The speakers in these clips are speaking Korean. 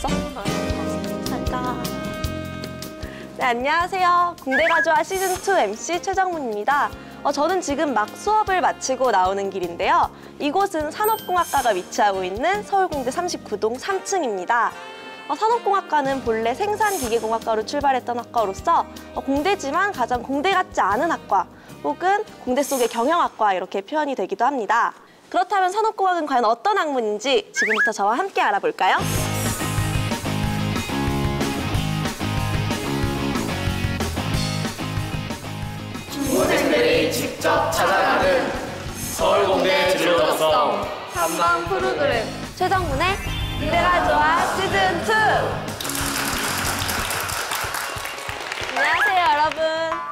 봤어? 잠깐. 네, 안녕하세요. 공대가조화 시즌2 MC 최정문입니다. 저는 지금 막 수업을 마치고 나오는 길인데요. 이곳은 산업공학과가 위치하고 있는 서울공대 39동 3층입니다. 산업공학과는 본래 생산기계공학과로 출발했던 학과로서 공대지만 가장 공대 같지 않은 학과 혹은 공대 속의 경영학과 이렇게 표현이 되기도 합니다. 그렇다면 산업공학은 과연 어떤 학문인지 지금부터 저와 함께 알아볼까요? 중고생들이 직접 찾아가는 서울공대 진로 작성 탐방 프로그램 최정문의 공대가조화 시즌2! 안녕하세요, 여러분.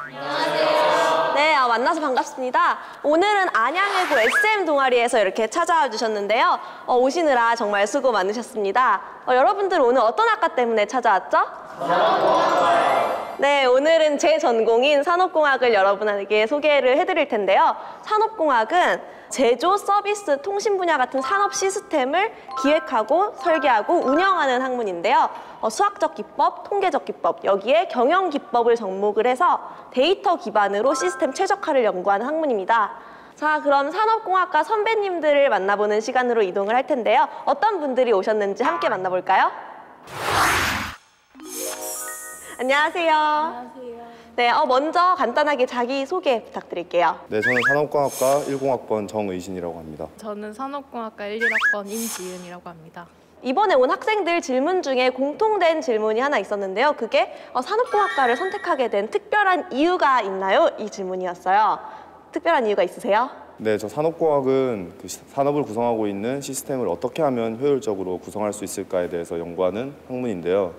안녕하세요. 네, 만나서 반갑습니다. 오늘은 안양외고 SM 동아리에서 이렇게 찾아와 주셨는데요. 오시느라 정말 수고 많으셨습니다. 여러분들 오늘 어떤 학과 때문에 찾아왔죠? 산업공학과요. 네, 오늘은 제 전공인 산업공학을 여러분에게 소개를 해드릴 텐데요. 산업공학은 제조, 서비스, 통신 분야 같은 산업 시스템을 기획하고 설계하고 운영하는 학문인데요. 수학적 기법, 통계적 기법, 여기에 경영 기법을 접목을 해서 데이터 기반으로 시스템 최적화를 연구하는 학문입니다. 자, 그럼 산업공학과 선배님들을 만나보는 시간으로 이동을 할 텐데요. 어떤 분들이 오셨는지 함께 만나볼까요? 안녕하세요. 안녕하세요. 네, 먼저 간단하게 자기소개 부탁드릴게요. 네, 저는 산업공학과 10학번 정의신이라고 합니다. 저는 산업공학과 11학번 임지윤이라고 합니다. 이번에 온 학생들 질문 중에 공통된 질문이 하나 있었는데요. 그게 산업공학과를 선택하게 된 특별한 이유가 있나요? 이 질문이었어요. 특별한 이유가 있으세요? 네, 저 산업공학은 산업을 구성하고 있는 시스템을 어떻게 하면 효율적으로 구성할 수 있을까에 대해서 연구하는 학문인데요.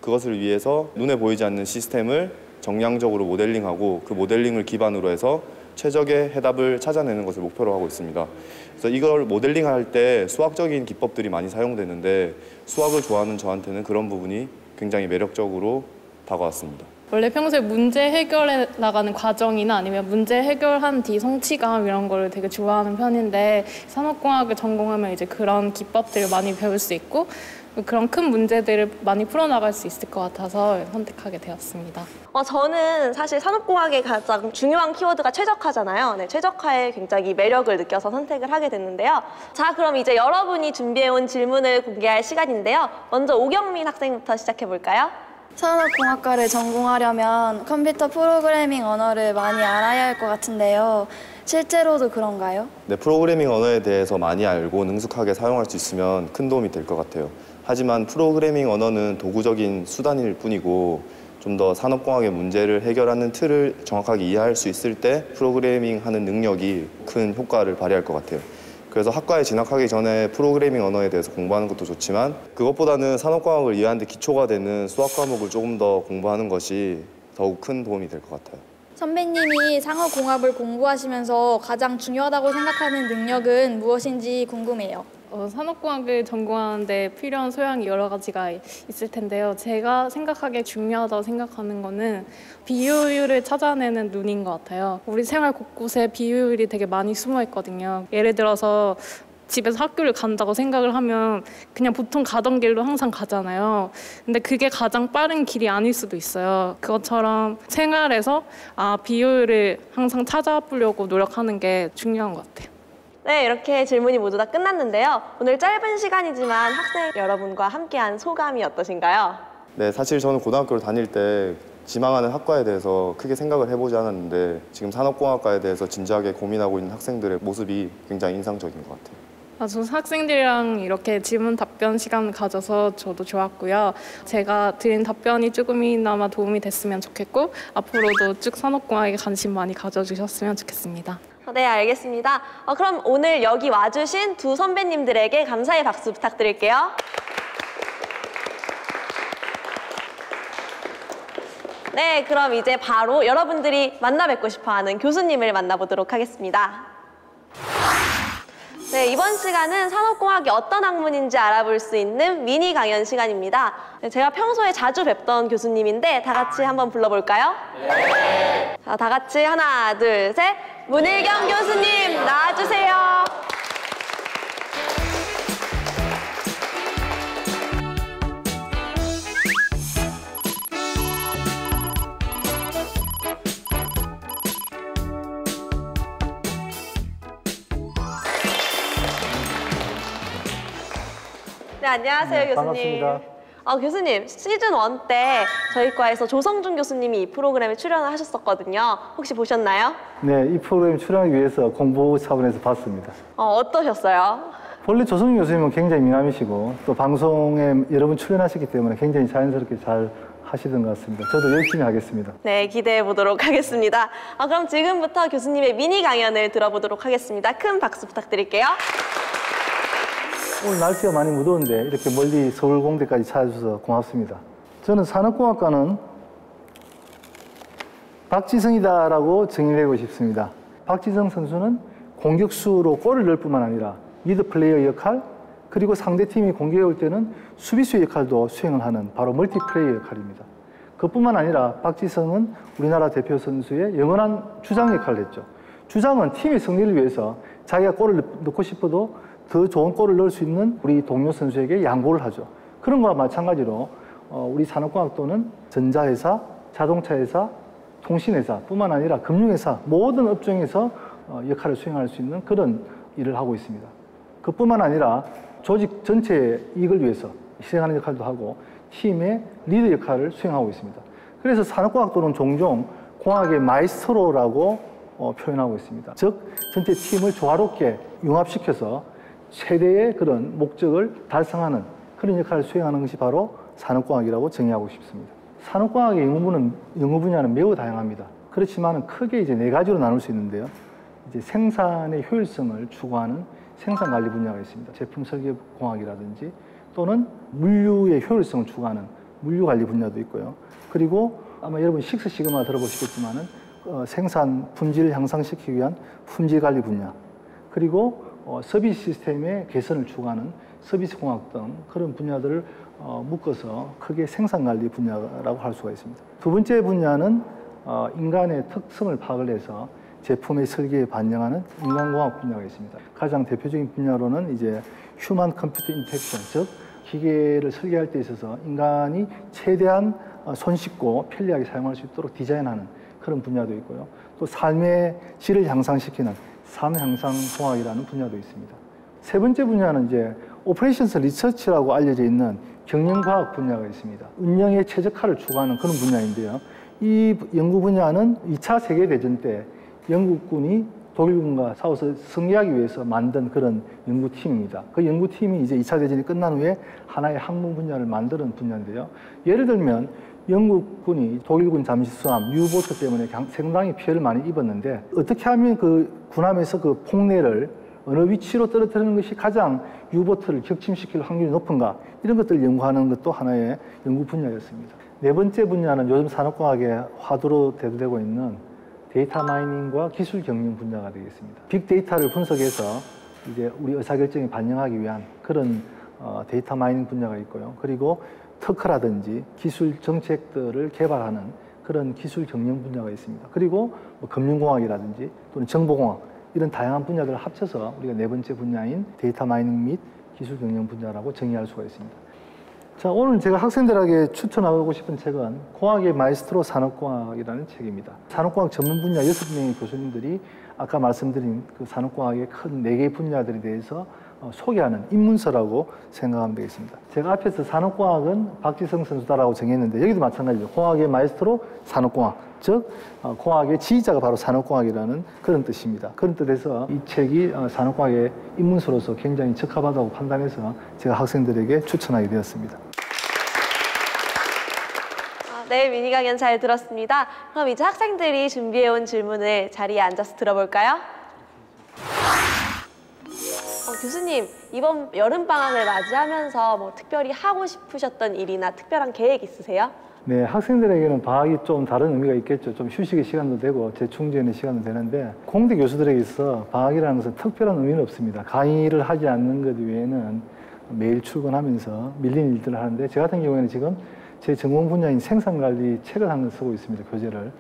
그것을 위해서 눈에 보이지 않는 시스템을 정량적으로 모델링하고 그 모델링을 기반으로 해서 최적의 해답을 찾아내는 것을 목표로 하고 있습니다. 그래서 이걸 모델링할 때 수학적인 기법들이 많이 사용되는데 수학을 좋아하는 저한테는 그런 부분이 굉장히 매력적으로 다가왔습니다. 원래 평소에 문제 해결해 나가는 과정이나 아니면 문제 해결한 뒤 성취감 이런 걸 되게 좋아하는 편인데 산업공학을 전공하면 이제 그런 기법들을 많이 배울 수 있고 그런 큰 문제들을 많이 풀어나갈 수 있을 것 같아서 선택하게 되었습니다. 저는 사실 산업공학의 가장 중요한 키워드가 최적화잖아요. 네, 최적화에 굉장히 매력을 느껴서 선택을 하게 됐는데요. 자, 그럼 이제 여러분이 준비해온 질문을 공개할 시간인데요. 먼저 오경민 학생부터 시작해볼까요? 산업공학과를 전공하려면 컴퓨터 프로그래밍 언어를 많이 알아야 할 것 같은데요. 실제로도 그런가요? 네, 프로그래밍 언어에 대해서 많이 알고 능숙하게 사용할 수 있으면 큰 도움이 될 것 같아요. 하지만 프로그래밍 언어는 도구적인 수단일 뿐이고 좀 더 산업공학의 문제를 해결하는 틀을 정확하게 이해할 수 있을 때 프로그래밍 하는 능력이 큰 효과를 발휘할 것 같아요. 그래서 학과에 진학하기 전에 프로그래밍 언어에 대해서 공부하는 것도 좋지만 그것보다는 산업공학을 이해하는 데 기초가 되는 수학 과목을 조금 더 공부하는 것이 더욱 큰 도움이 될 것 같아요. 선배님이 상업공학을 공부하시면서 가장 중요하다고 생각하는 능력은 무엇인지 궁금해요. 산업공학을 전공하는데 필요한 소양이 여러 가지가 있을 텐데요. 제가 생각하기에 중요하다고 생각하는 거는 비효율을 찾아내는 눈인 것 같아요. 우리 생활 곳곳에 비효율이 되게 많이 숨어 있거든요. 예를 들어서 집에서 학교를 간다고 생각을 하면 그냥 보통 가던 길로 항상 가잖아요. 근데 그게 가장 빠른 길이 아닐 수도 있어요. 그것처럼 생활에서 비효율을 항상 찾아보려고 노력하는 게 중요한 것 같아요. 네, 이렇게 질문이 모두 다 끝났는데요. 오늘 짧은 시간이지만 학생 여러분과 함께한 소감이 어떠신가요? 네, 사실 저는 고등학교를 다닐 때 지망하는 학과에 대해서 크게 생각을 해보지 않았는데 지금 산업공학과에 대해서 진지하게 고민하고 있는 학생들의 모습이 굉장히 인상적인 것 같아요. 저 학생들이랑 이렇게 질문 답변 시간을 가져서 저도 좋았고요. 제가 드린 답변이 조금이나마 도움이 됐으면 좋겠고 앞으로도 쭉 산업공학에 관심 많이 가져주셨으면 좋겠습니다. 네, 알겠습니다. 그럼 오늘 여기 와주신 두 선배님들에게 감사의 박수 부탁드릴게요. 네, 그럼 이제 바로 여러분들이 만나 뵙고 싶어하는 교수님을 만나보도록 하겠습니다. 네, 이번 시간은 산업공학이 어떤 학문인지 알아볼 수 있는 미니 강연 시간입니다. 네, 제가 평소에 자주 뵙던 교수님인데 다 같이 한번 불러볼까요? 네. 자, 다 같이 하나, 둘, 셋. 문일경 교수님 나와주세요. 안녕하세요, 교수님. 반갑습니다. 교수님, 시즌 1 때 저희 과에서 조성준 교수님이 이 프로그램에 출연을 하셨었거든요. 혹시 보셨나요? 네, 이 프로그램에 출연하기 위해서 공부 차원에서 봤습니다. 어떠셨어요? 원래 조성준 교수님은 굉장히 미남이시고 또 방송에 여러 번 출연하셨기 때문에 굉장히 자연스럽게 잘 하시던 것 같습니다. 저도 열심히 하겠습니다. 네, 기대해 보도록 하겠습니다. 그럼 지금부터 교수님의 미니 강연을 들어보도록 하겠습니다. 큰 박수 부탁드릴게요. 오늘 날씨가 많이 무더운데 이렇게 멀리 서울공대까지 찾아주셔서 고맙습니다. 저는 산업공학과는 박지성이다라고 정의를 내고 싶습니다. 박지성 선수는 공격수로 골을 넣을 뿐만 아니라 미드 플레이어 역할, 그리고 상대팀이 공격해 올 때는 수비수 역할도 수행을 하는 바로 멀티플레이어 역할입니다. 그뿐만 아니라 박지성은 우리나라 대표 선수의 영원한 주장 역할을 했죠. 주장은 팀의 승리를 위해서 자기가 골을 넣고 싶어도 더 좋은 골을 넣을 수 있는 우리 동료 선수에게 양보를 하죠. 그런 거와 마찬가지로 우리 산업공학도는 전자회사, 자동차회사, 통신회사 뿐만 아니라 금융회사 모든 업종에서 역할을 수행할 수 있는 그런 일을 하고 있습니다. 그뿐만 아니라 조직 전체의 이익을 위해서 희생하는 역할도 하고 팀의 리더 역할을 수행하고 있습니다. 그래서 산업공학도는 종종 공학의 마이스트로라고 표현하고 있습니다. 즉 전체 팀을 조화롭게 융합시켜서 최대의 그런 목적을 달성하는 그런 역할을 수행하는 것이 바로 산업공학이라고 정의하고 싶습니다. 산업공학의 연구 분야는 매우 다양합니다. 그렇지만 크게 이제 4가지로 나눌 수 있는데요. 이제 생산의 효율성을 추구하는 생산관리 분야가 있습니다. 제품 설계 공학이라든지 또는 물류의 효율성을 추구하는 물류관리 분야도 있고요. 그리고 아마 여러분 식스시그마 들어보시겠지만은 생산 품질을 향상시키기 위한 품질관리 분야, 그리고 서비스 시스템의 개선을 추구하는 서비스 공학 등 그런 분야들을 묶어서 크게 생산관리 분야라고 할 수가 있습니다. 두 번째 분야는 인간의 특성을 파악을 해서 제품의 설계에 반영하는 인간공학 분야가 있습니다. 가장 대표적인 분야로는 이제 휴먼 컴퓨터 인터랙션, 즉 기계를 설계할 때 있어서 인간이 최대한 손쉽고 편리하게 사용할 수 있도록 디자인하는 그런 분야도 있고요. 또 삶의 질을 향상시키는 삶 향상 공학이라는 분야도 있습니다. 세 번째 분야는 이제 오퍼레이션스 리서치라고 알려져 있는 경영과학 분야가 있습니다. 운영의 최적화를 추구하는 그런 분야인데요. 이 연구 분야는 2차 세계대전 때 영국군이 독일군과 싸워서 승리하기 위해서 만든 그런 연구팀입니다. 그 연구팀이 이제 2차 대전이 끝난 후에 하나의 학문 분야를 만드는 분야인데요. 예를 들면 영국군이 독일군 잠수함 U-보트 때문에 상당히 피해를 많이 입었는데 어떻게 하면 그 군함에서 그 폭내를 어느 위치로 떨어뜨리는 것이 가장 U-보트를 격침시킬 확률이 높은가, 이런 것들을 연구하는 것도 하나의 연구 분야였습니다. 네 번째 분야는 요즘 산업과학의 화두로 대두되고 있는 데이터 마이닝과 기술 경영 분야가 되겠습니다. 빅데이터를 분석해서 이제 우리 의사결정에 반영하기 위한 그런 데이터 마이닝 분야가 있고요. 그리고 특허라든지 기술 정책들을 개발하는 그런 기술 경영 분야가 있습니다. 그리고 뭐 금융공학이라든지 또는 정보공학, 이런 다양한 분야들을 합쳐서 우리가 네 번째 분야인 데이터 마이닝 및 기술 경영 분야라고 정의할 수가 있습니다. 자, 오늘 제가 학생들에게 추천하고 싶은 책은 공학의 마이스트로 산업공학이라는 책입니다. 산업공학 전문 분야 6명의 교수님들이 아까 말씀드린 그 산업공학의 큰 4개의 분야들에 대해서 소개하는 입문서라고 생각하면 되겠습니다. 제가 앞에서 산업공학은 박지성 선수다라고 정했는데 여기도 마찬가지죠. 공학의 마이스트로 산업공학, 즉 공학의 지휘자가 바로 산업공학이라는 그런 뜻입니다. 그런 뜻에서 이 책이 산업공학의 입문서로서 굉장히 적합하다고 판단해서 제가 학생들에게 추천하게 되었습니다. 네, 미니 강연 잘 들었습니다. 그럼 이제 학생들이 준비해온 질문을 자리에 앉아서 들어볼까요? 교수님, 이번 여름방학을 맞이하면서 뭐 특별히 하고 싶으셨던 일이나 특별한 계획 있으세요? 네, 학생들에게는 방학이 좀 다른 의미가 있겠죠. 좀 휴식의 시간도 되고 재충전의 시간도 되는데 공대 교수들에게 있어 방학이라는 것은 특별한 의미는 없습니다. 강의를 하지 않는 것 외에는 매일 출근하면서 밀린 일들을 하는데 제 같은 경우에는 지금 제 전공 분야인 생산관리 책을 한 권 쓰고 있습니다. 교재를.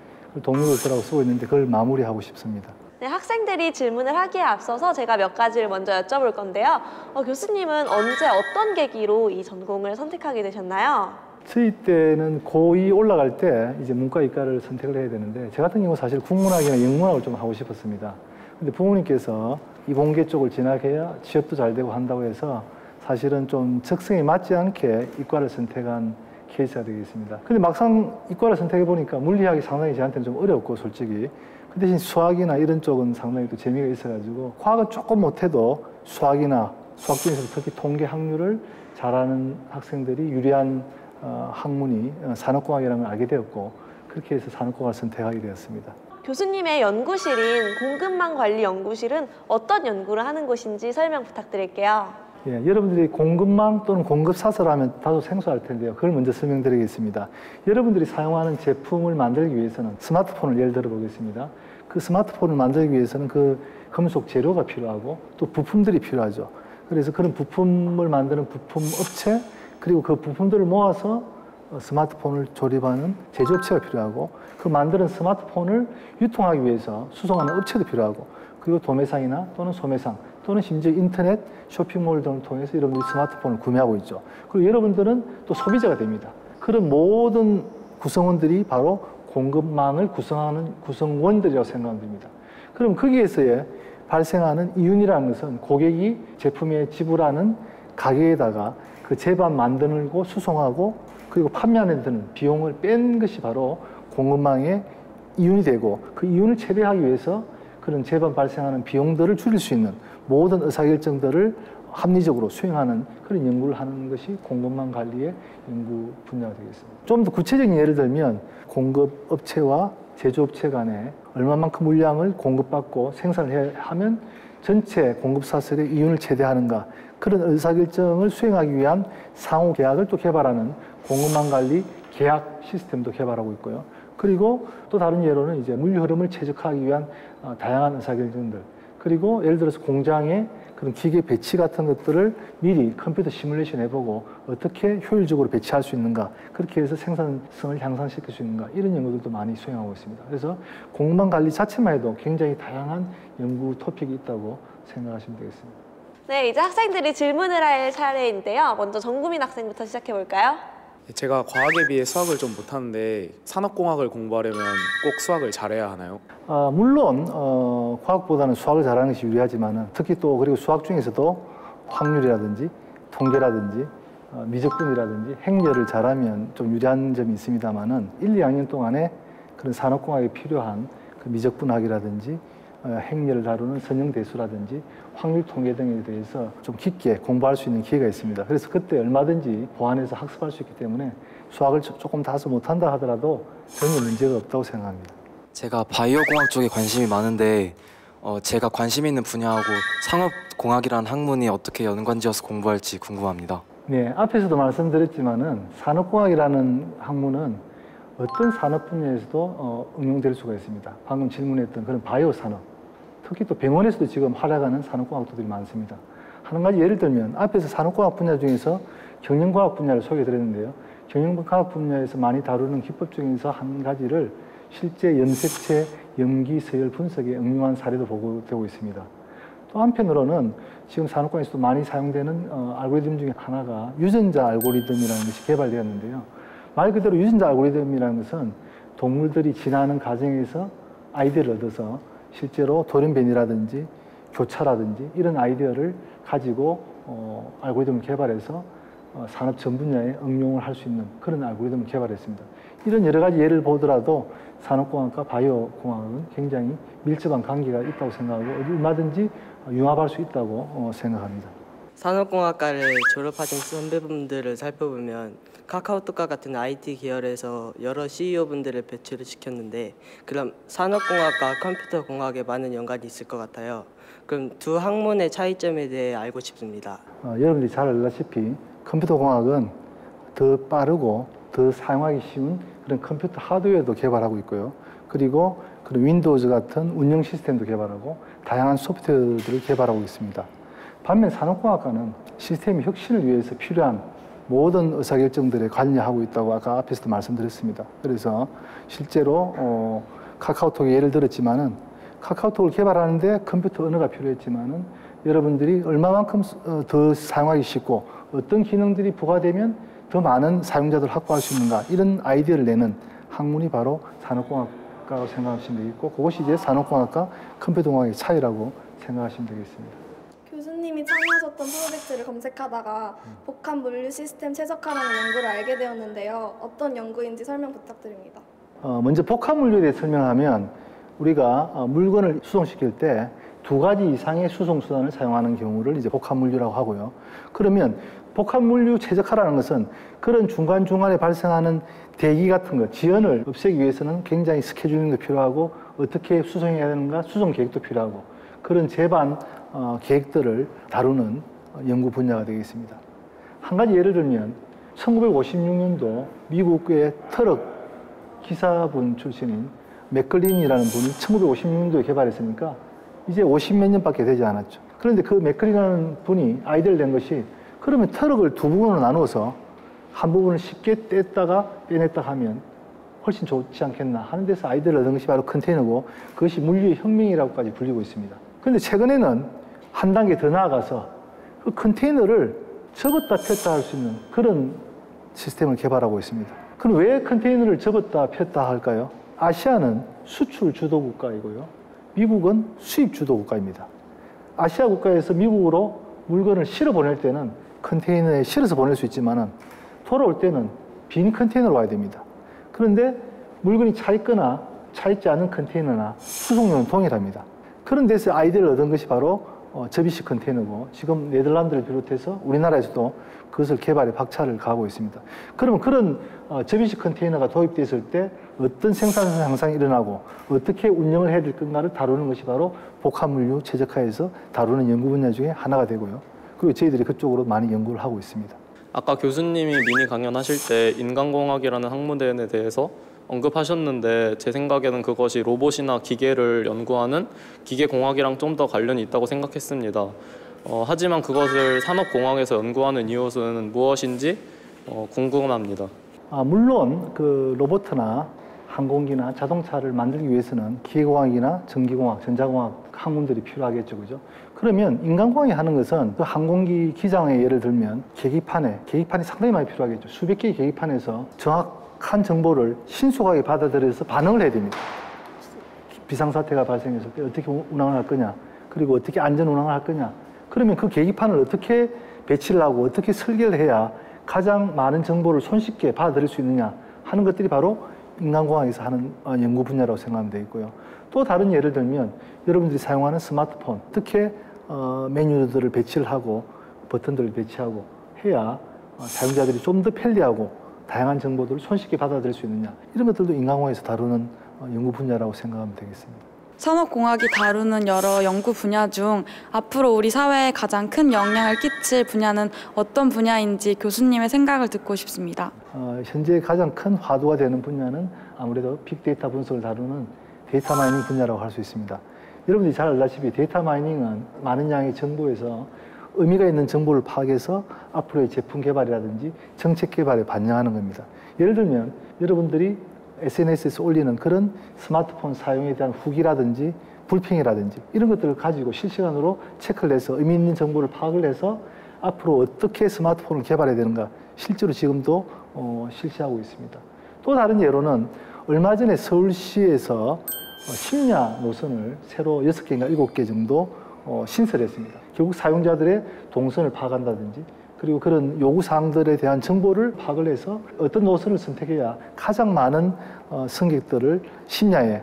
동료 교수라고 쓰고 있는데 그걸 마무리하고 싶습니다. 네, 학생들이 질문을 하기에 앞서서 제가 몇 가지를 먼저 여쭤볼 건데요. 교수님은 언제 어떤 계기로 이 전공을 선택하게 되셨나요? 저희 때는 고2 올라갈 때 이제 문과 이과를 선택을 해야 되는데 제 같은 경우 사실 국문학이나 영문학을 좀 하고 싶었습니다. 근데 부모님께서 이공계 쪽을 진학해야 취업도 잘 되고 한다고 해서 사실은 좀 적성에 맞지 않게 이과를 선택한 케이스가 되겠습니다. 근데 막상 이과를 선택해 보니까 물리학이 상당히 저한테는 좀 어렵고 솔직히 그 대신 수학이나 이런 쪽은 상당히 또 재미가 있어가지고 과학은 조금 못해도 수학이나 수학 중에서 특히 통계 학률을 잘하는 학생들이 유리한 학문이 산업공학이라는 걸 알게 되었고 그렇게 해서 산업공학을 선택하게 되었습니다. 교수님의 연구실인 공급망 관리 연구실은 어떤 연구를 하는 곳인지 설명 부탁드릴게요. 예, 여러분들이 공급망 또는 공급사설 하면 다소 생소할 텐데요. 그걸 먼저 설명드리겠습니다. 여러분들이 사용하는 제품을 만들기 위해서는 스마트폰을 예를 들어 보겠습니다. 그 스마트폰을 만들기 위해서는 그 금속 재료가 필요하고 또 부품들이 필요하죠. 그래서 그런 부품을 만드는 부품 업체 그리고 그 부품들을 모아서 스마트폰을 조립하는 제조업체가 필요하고 그 만드는 스마트폰을 유통하기 위해서 수송하는 업체도 필요하고 그리고 도매상이나 또는 소매상 또는 심지어 인터넷 쇼핑몰 등을 통해서 여러분들이 스마트폰을 구매하고 있죠. 그리고 여러분들은 또 소비자가 됩니다. 그런 모든 구성원들이 바로 공급망을 구성하는 구성원들이라고 생각하면 됩니다. 그럼 거기에서의 발생하는 이윤이라는 것은 고객이 제품에 지불하는 가격에다가 그 제반 만들고 수송하고 그리고 판매하는 데 드는 비용을 뺀 것이 바로 공급망의 이윤이 되고 그 이윤을 최대화하기 위해서 그런 제반 발생하는 비용들을 줄일 수 있는 모든 의사결정들을 합리적으로 수행하는 그런 연구를 하는 것이 공급망 관리의 연구 분야가 되겠습니다. 좀 더 구체적인 예를 들면 공급업체와 제조업체 간에 얼마만큼 물량을 공급받고 생산을 해야 하면 전체 공급사설의 이윤을 최대화하는가 그런 의사결정을 수행하기 위한 상호계약을 또 개발하는 공급망 관리 계약 시스템도 개발하고 있고요. 그리고 또 다른 예로는 이제 물류 흐름을 최적화하기 위한 다양한 의사결정들 그리고 예를 들어서 공장에 그런 기계 배치 같은 것들을 미리 컴퓨터 시뮬레이션 해보고 어떻게 효율적으로 배치할 수 있는가 그렇게 해서 생산성을 향상시킬 수 있는가 이런 연구들도 많이 수행하고 있습니다. 그래서 공급망 관리 자체만 해도 굉장히 다양한 연구 토픽이 있다고 생각하시면 되겠습니다. 네, 이제 학생들이 질문을 할 차례인데요. 먼저 정구민 학생부터 시작해 볼까요? 제가 과학에 비해 수학을 좀 못하는데 산업공학을 공부하려면 꼭 수학을 잘해야 하나요? 물론 과학보다는 수학을 잘하는 것이 유리하지만 특히 또 그리고 수학 중에서도 확률이라든지 통계라든지 미적분이라든지 행렬을 잘하면 좀 유리한 점이 있습니다만은 1, 2학년 동안에 그런 산업공학에 필요한 그 미적분학이라든지 행렬을 다루는 선형대수라든지 확률 통계 등에 대해서 좀 깊게 공부할 수 있는 기회가 있습니다. 그래서 그때 얼마든지 보완해서 학습할 수 있기 때문에 수학을 조금 다소 못한다 하더라도 전혀 문제가 없다고 생각합니다. 제가 바이오공학 쪽에 관심이 많은데 제가 관심 있는 분야하고 산업공학이라는 학문이 어떻게 연관지어서 공부할지 궁금합니다. 네, 앞에서도 말씀드렸지만은 산업공학이라는 학문은 어떤 산업 분야에서도 응용될 수가 있습니다. 방금 질문했던 그런 바이오 산업, 특히 또 병원에서도 지금 활약하는 산업공학도들이 많습니다. 한 가지 예를 들면 앞에서 산업공학 분야 중에서 경영과학 분야를 소개해드렸는데요. 경영과학 분야에서 많이 다루는 기법 중에서 한 가지를 실제 염색체, 염기, 서열 분석에 응용한 사례도 보고되고 있습니다. 또 한편으로는 지금 산업공학에서도 많이 사용되는 알고리즘 중에 하나가 유전자 알고리즘이라는 것이 개발되었는데요. 말 그대로 유전자 알고리즘이라는 것은 동물들이 진화하는 과정에서 아이디어를 얻어서 실제로 돌연변이라든지 교차라든지 이런 아이디어를 가지고 알고리즘을 개발해서 산업 전 분야에 응용을 할 수 있는 그런 알고리즘을 개발했습니다. 이런 여러 가지 예를 보더라도 산업공학과 바이오공학은 굉장히 밀접한 관계가 있다고 생각하고 얼마든지 융합할 수 있다고 생각합니다. 산업공학과를 졸업하신 선배분들을 살펴보면 카카오톡과 같은 IT 계열에서 여러 CEO분들을 배출을 시켰는데 그럼 산업공학과 컴퓨터공학에 많은 연관이 있을 것 같아요. 그럼 두 학문의 차이점에 대해 알고 싶습니다. 여러분들이 잘 알다시피 컴퓨터공학은 더 빠르고 더 사용하기 쉬운 그런 컴퓨터 하드웨어도 개발하고 있고요. 그리고 그런 윈도우즈 같은 운영 시스템도 개발하고 다양한 소프트웨어들을 개발하고 있습니다. 반면 산업공학과는 시스템 혁신을 위해서 필요한 모든 의사결정들에 관여하고 있다고 아까 앞에서도 말씀드렸습니다. 그래서 실제로 카카오톡의 예를 들었지만은 카카오톡을 개발하는데 컴퓨터 언어가 필요했지만은 여러분들이 얼마만큼 더 사용하기 쉽고 어떤 기능들이 부과되면 더 많은 사용자들을 확보할 수 있는가 이런 아이디어를 내는 학문이 바로 산업공학과라고 생각하시면 되겠고 그것이 이제 산업공학과 컴퓨터공학의 차이라고 생각하시면 되겠습니다. 교수님이 참여하셨던 했었던 프로젝트를 검색하다가 복합 물류 시스템 최적화라는 연구를 알게 되었는데요. 어떤 연구인지 설명 부탁드립니다. 먼저 복합 물류에 대해 설명하면 우리가 물건을 수송시킬 때 2가지 이상의 수송 수단을 사용하는 경우를 이제 복합 물류라고 하고요. 그러면 복합 물류 최적화라는 것은 그런 중간중간에 발생하는 대기 같은 것, 지연을 없애기 위해서는 굉장히 스케줄링도 필요하고 어떻게 수송해야 되는가 수송 계획도 필요하고 그런 제반 계획들을 다루는 연구 분야가 되겠습니다. 한 가지 예를 들면 1956년도 미국의 트럭 기사분 출신인 맥클린이라는 분이 1956년도에 개발했으니까 이제 50몇 년밖에 되지 않았죠. 그런데 그 맥클린이라는 분이 아이디어를 낸 것이 그러면 트럭을 2부분으로 나누어서 한 부분을 쉽게 뗐다가 빼냈다 하면 훨씬 좋지 않겠나 하는 데서 아이디어를 얻은 것이 바로 컨테이너고 그것이 물류의 혁명이라고까지 불리고 있습니다. 그런데 최근에는 한 단계 더 나아가서 그 컨테이너를 접었다 폈다 할 수 있는 그런 시스템을 개발하고 있습니다. 그럼 왜 컨테이너를 접었다 폈다 할까요? 아시아는 수출 주도 국가이고요. 미국은 수입 주도 국가입니다. 아시아 국가에서 미국으로 물건을 실어 보낼 때는 컨테이너에 실어서 보낼 수 있지만은 돌아올 때는 빈 컨테이너로 와야 됩니다. 그런데 물건이 차 있거나 차 있지 않은 컨테이너나 수송료는 동일합니다. 그런 데서 아이디어를 얻은 것이 바로 접이식 컨테이너고 지금 네덜란드를 비롯해서 우리나라에서도 그것을 개발에 박차를 가하고 있습니다. 그러면 그런 접이식 컨테이너가 도입됐을 때 어떤 생산성 향상이 일어나고 어떻게 운영을 해야 될 건가를 다루는 것이 바로 복합물류 최적화에서 다루는 연구 분야 중에 하나가 되고요. 그리고 저희들이 그쪽으로 많이 연구를 하고 있습니다. 아까 교수님이 미니 강연하실 때 인간공학이라는 학문에 대해서 언급하셨는데 제 생각에는 그것이 로봇이나 기계를 연구하는 기계공학이랑 좀 더 관련이 있다고 생각했습니다. 하지만 그것을 산업공학에서 연구하는 이유는 무엇인지 궁금합니다. 물론 그 로봇이나 항공기나 자동차를 만들기 위해서는 기계공학이나 전기공학, 전자공학 학문들이 필요하겠죠, 그죠? 그러면 인간공학이 하는 것은 그 항공기 기장에 예를 들면 계기판이 상당히 많이 필요하겠죠. 수백 개의 계기판에서 정확한 정보를 신속하게 받아들여서 반응을 해야 됩니다. 비상사태가 발생했을 때 어떻게 운항을 할 거냐, 그리고 어떻게 안전 운항을 할 거냐. 그러면 그 계기판을 어떻게 배치를 하고 어떻게 설계를 해야 가장 많은 정보를 손쉽게 받아들일 수 있느냐 하는 것들이 바로 인간공학에서 하는 연구 분야라고 생각하면 되겠고요. 또 다른 예를 들면 여러분들이 사용하는 스마트폰, 어떻게 메뉴들을 배치를 하고 버튼들을 배치하고 해야 사용자들이 좀 더 편리하고 다양한 정보들을 손쉽게 받아들일 수 있느냐 이런 것들도 인간공학에서 다루는 연구 분야라고 생각하면 되겠습니다. 산업공학이 다루는 여러 연구 분야 중 앞으로 우리 사회에 가장 큰 영향을 끼칠 분야는 어떤 분야인지 교수님의 생각을 듣고 싶습니다. 현재 가장 큰 화두가 되는 분야는 아무래도 빅데이터 분석을 다루는 데이터 마이닝 분야라고 할 수 있습니다. 여러분들이 잘 알다시피 데이터 마이닝은 많은 양의 정보에서 의미가 있는 정보를 파악해서 앞으로의 제품 개발이라든지 정책 개발에 반영하는 겁니다. 예를 들면 여러분들이 SNS에서 올리는 그런 스마트폰 사용에 대한 후기라든지 불평이라든지 이런 것들을 가지고 실시간으로 체크를 해서 의미 있는 정보를 파악을 해서 앞으로 어떻게 스마트폰을 개발해야 되는가 실제로 지금도 실시하고 있습니다. 또 다른 예로는 얼마 전에 서울시에서 심야 노선을 새로 6개인가 7개 정도 신설했습니다. 결국 사용자들의 동선을 파악한다든지 그리고 그런 요구사항들에 대한 정보를 파악을 해서 어떤 노선을 선택해야 가장 많은 승객들을 심야에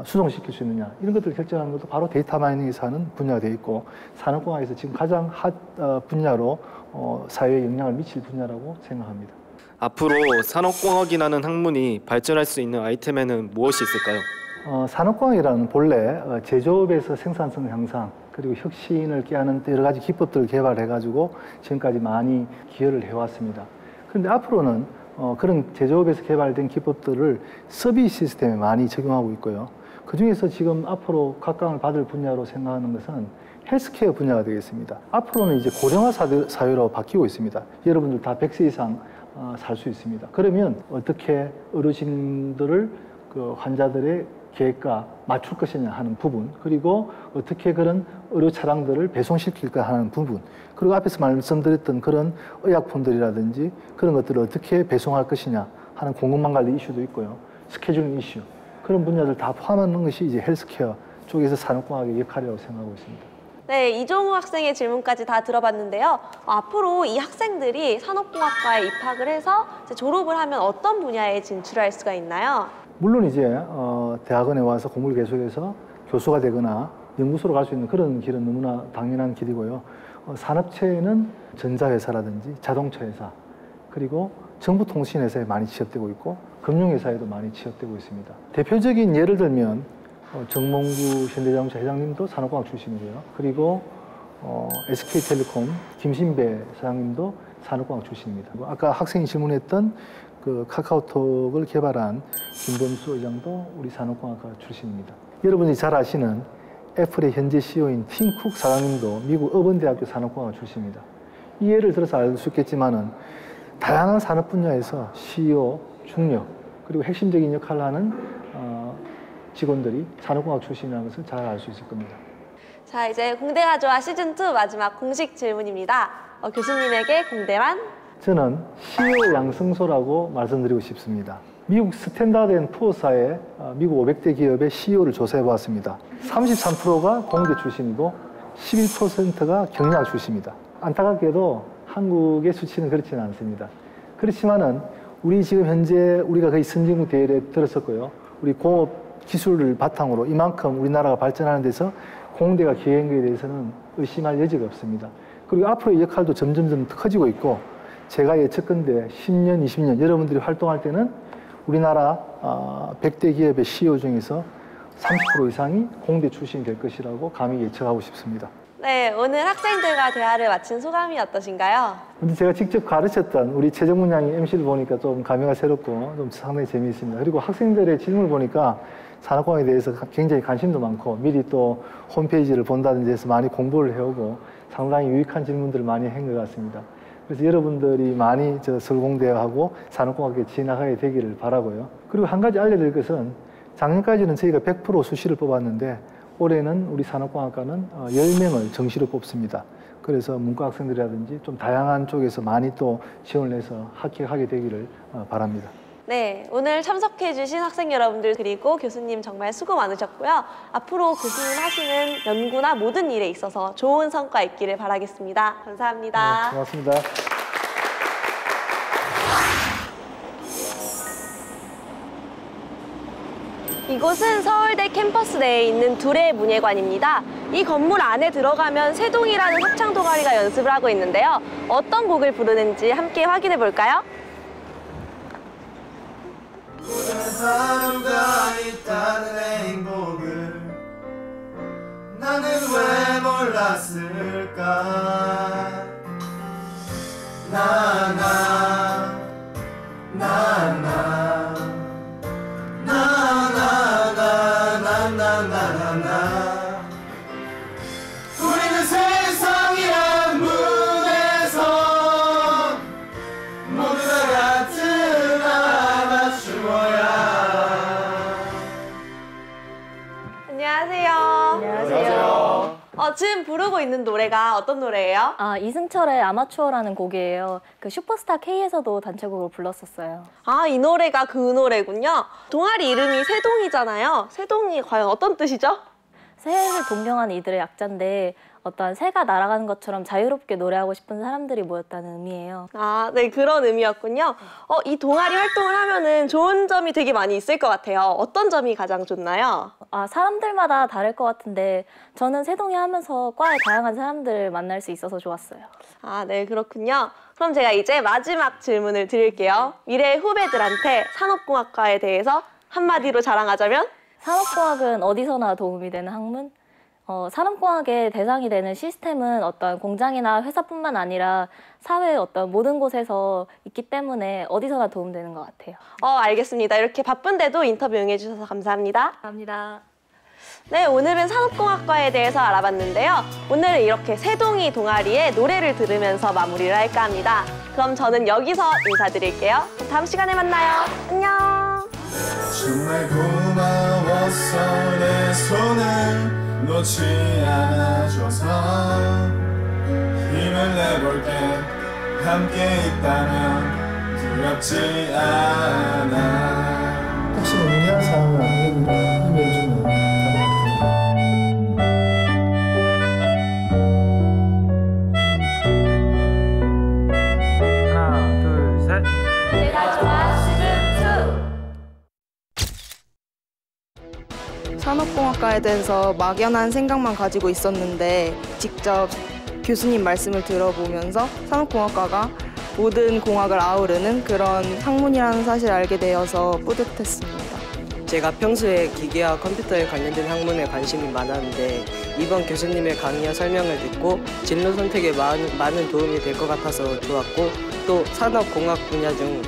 수송시킬 수 있느냐 이런 것들을 결정하는 것도 바로 데이터 마이닝에서 하는 분야가 되어 있고 산업공학에서 지금 가장 핫 분야로 사회에 영향을 미칠 분야라고 생각합니다. 앞으로 산업공학이라는 학문이 발전할 수 있는 아이템에는 무엇이 있을까요? 산업공학이라는 본래 제조업에서 생산성 향상 그리고 혁신을 꾀하는 여러 가지 기법들을 개발해가지고 지금까지 많이 기여를 해왔습니다. 그런데 앞으로는 그런 제조업에서 개발된 기법들을 서비스 시스템에 많이 적용하고 있고요. 그중에서 지금 앞으로 각광을 받을 분야로 생각하는 것은 헬스케어 분야가 되겠습니다. 앞으로는 이제 고령화 사회로 바뀌고 있습니다. 여러분들 다 100세 이상 살 수 있습니다. 그러면 어떻게 어르신들을 그 환자들의 계획과 맞출 것이냐 하는 부분, 그리고 어떻게 그런 의료 차량들을 배송시킬까 하는 부분, 그리고 앞에서 말씀드렸던 그런 의약품들이라든지 그런 것들을 어떻게 배송할 것이냐 하는 공급망 관리 이슈도 있고요. 스케줄링 이슈, 그런 분야들 다 포함하는 것이 이제 헬스케어 쪽에서 산업공학의 역할이라고 생각하고 있습니다. 네, 이종우 학생의 질문까지 다 들어봤는데요. 앞으로 이 학생들이 산업공학과에 입학을 해서 이제 졸업을 하면 어떤 분야에 진출할 수가 있나요? 물론 이제 대학원에 와서 공부를 계속해서 교수가 되거나 연구소로 갈 수 있는 그런 길은 너무나 당연한 길이고요. 산업체에는 전자회사라든지 자동차 회사, 그리고 정보통신회사에 많이 취업되고 있고 금융회사에도 많이 취업되고 있습니다. 대표적인 예를 들면 정몽구 현대자동차 회장님도 산업공학 출신이고요. 그리고 SK텔레콤 김신배 사장님도 산업공학 출신입니다. 아까 학생이 질문했던 그 카카오톡을 개발한 김범수 의장도 우리 산업공학과 출신입니다. 여러분이 잘 아시는 애플의 현재 CEO인 팀 쿡 사장님도 미국 어번대학교 산업공학 출신입니다. 이 예를 들어서 알 수 있겠지만은 다양한 산업 분야에서 CEO, 중력, 그리고 핵심적인 역할을 하는 직원들이 산업공학 출신이라는 것을 잘 알 수 있을 겁니다. 자, 이제 공대가 좋아 시즌2 마지막 공식 질문입니다. 교수님에게 공대란? 저는 CEO 양성소라고 말씀드리고 싶습니다. 미국 스탠다드 앤 푸어사의 미국 500대 기업의 CEO를 조사해 보았습니다. 33%가 공대 출신이고 11%가 경영학 출신입니다. 안타깝게도 한국의 수치는 그렇지는 않습니다. 그렇지만은 우리 지금 현재 우리가 거의 선진국 대열에 들었었고요. 우리 공업 기술을 바탕으로 이만큼 우리나라가 발전하는 데서 공대가 기여한 것에 대해서는 의심할 여지가 없습니다. 그리고 앞으로의 역할도 점점 커지고 있고 제가 예측컨대 10년, 20년 여러분들이 활동할 때는 우리나라 100대 기업의 CEO 중에서 30% 이상이 공대 출신이 될 것이라고 감히 예측하고 싶습니다. 네, 오늘 학생들과 대화를 마친 소감이 어떠신가요? 근데 제가 직접 가르쳤던 우리 최정문 양이 MC를 보니까 좀 감회가 새롭고 좀 상당히 재미있습니다. 그리고 학생들의 질문을 보니까 산업공학에 대해서 굉장히 관심도 많고 미리 또 홈페이지를 본다든지 해서 많이 공부를 해오고 상당히 유익한 질문들을 많이 한 것 같습니다. 그래서 여러분들이 많이 서울공대하고 산업공학에 진학하게 되기를 바라고요. 그리고 한 가지 알려드릴 것은 작년까지는 저희가 100% 수시를 뽑았는데 올해는 우리 산업공학과는 10명을 정시로 뽑습니다. 그래서 문과 학생들이라든지 좀 다양한 쪽에서 많이 또 지원을 해서 합격하게 되기를 바랍니다. 네, 오늘 참석해주신 학생 여러분들 그리고 교수님 정말 수고 많으셨고요. 앞으로 교수님 하시는 연구나 모든 일에 있어서 좋은 성과 있기를 바라겠습니다. 감사합니다. 네, 고맙습니다. 이곳은 서울대 캠퍼스 내에 있는 두레 문예관입니다. 이 건물 안에 들어가면 세동이라는 합창 동아리가 연습을 하고 있는데요. 어떤 곡을 부르는지 함께 확인해 볼까요? 하루가 있다는 행복을 나는 왜 몰랐을까. 우리는 세상이란 문에서 모두 다 같은 아마추어야. 안녕하세요. 지금 부르고 있는 노래가 어떤 노래예요? 이승철의 아마추어라는 곡이에요. 그 슈퍼스타 K에서도 단체곡으로 불렀었어요. 이 노래가 그 노래군요. 동아리 이름이 세동이잖아요. 세동이 과연 어떤 뜻이죠? 새를 동경하는 이들의 약자인데 어떠한 새가 날아가는 것처럼 자유롭게 노래하고 싶은 사람들이 모였다는 의미예요. 네, 그런 의미였군요. 이 동아리 활동을 하면은 좋은 점이 되게 많이 있을 것 같아요. 어떤 점이 가장 좋나요? 사람들마다 다를 것 같은데 저는 새동이 하면서 과에 다양한 사람들을 만날 수 있어서 좋았어요. 네, 그렇군요. 그럼 제가 이제 마지막 질문을 드릴게요. 미래의 후배들한테 산업공학과에 대해서 한마디로 자랑하자면? 산업공학은 어디서나 도움이 되는 학문? 산업공학의 대상이 되는 시스템은 어떤 공장이나 회사뿐만 아니라 사회의 어떤 모든 곳에서 있기 때문에 어디서나 도움되는 것 같아요. 알겠습니다. 이렇게 바쁜데도 인터뷰 응해주셔서 감사합니다. 감사합니다. 네, 오늘은 산업공학과에 대해서 알아봤는데요. 오늘은 이렇게 세동이 동아리의 노래를 들으면서 마무리를 할까 합니다. 그럼 저는 여기서 인사드릴게요. 다음 시간에 만나요. 안녕. 정말 고마웠어. 내 손을 놓지 않아줘서 힘을 내볼게. 함께 있다면 두렵지 않아. 혹시 문의한 사항은 이메일 주면 답변드립니다. 산업공학과에 대해서 막연한 생각만 가지고 있었는데 직접 교수님 말씀을 들어보면서 산업공학과가 모든 공학을 아우르는 그런 학문이라는 사실을 알게 되어서 뿌듯했습니다. 제가 평소에 기계와 컴퓨터에 관련된 학문에 관심이 많았는데 이번 교수님의 강의와 설명을 듣고 진로 선택에 많은 도움이 될 것 같아서 좋았고 또 산업공학 분야 중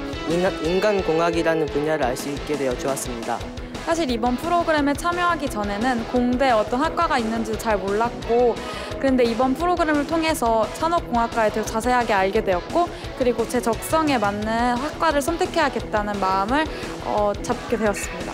인간공학이라는 분야를 알 수 있게 되어 좋았습니다. 사실 이번 프로그램에 참여하기 전에는 공대에 어떤 학과가 있는지도 잘 몰랐고 그런데 이번 프로그램을 통해서 산업공학과에 대해 자세하게 알게 되었고 그리고 제 적성에 맞는 학과를 선택해야겠다는 마음을 잡게 되었습니다.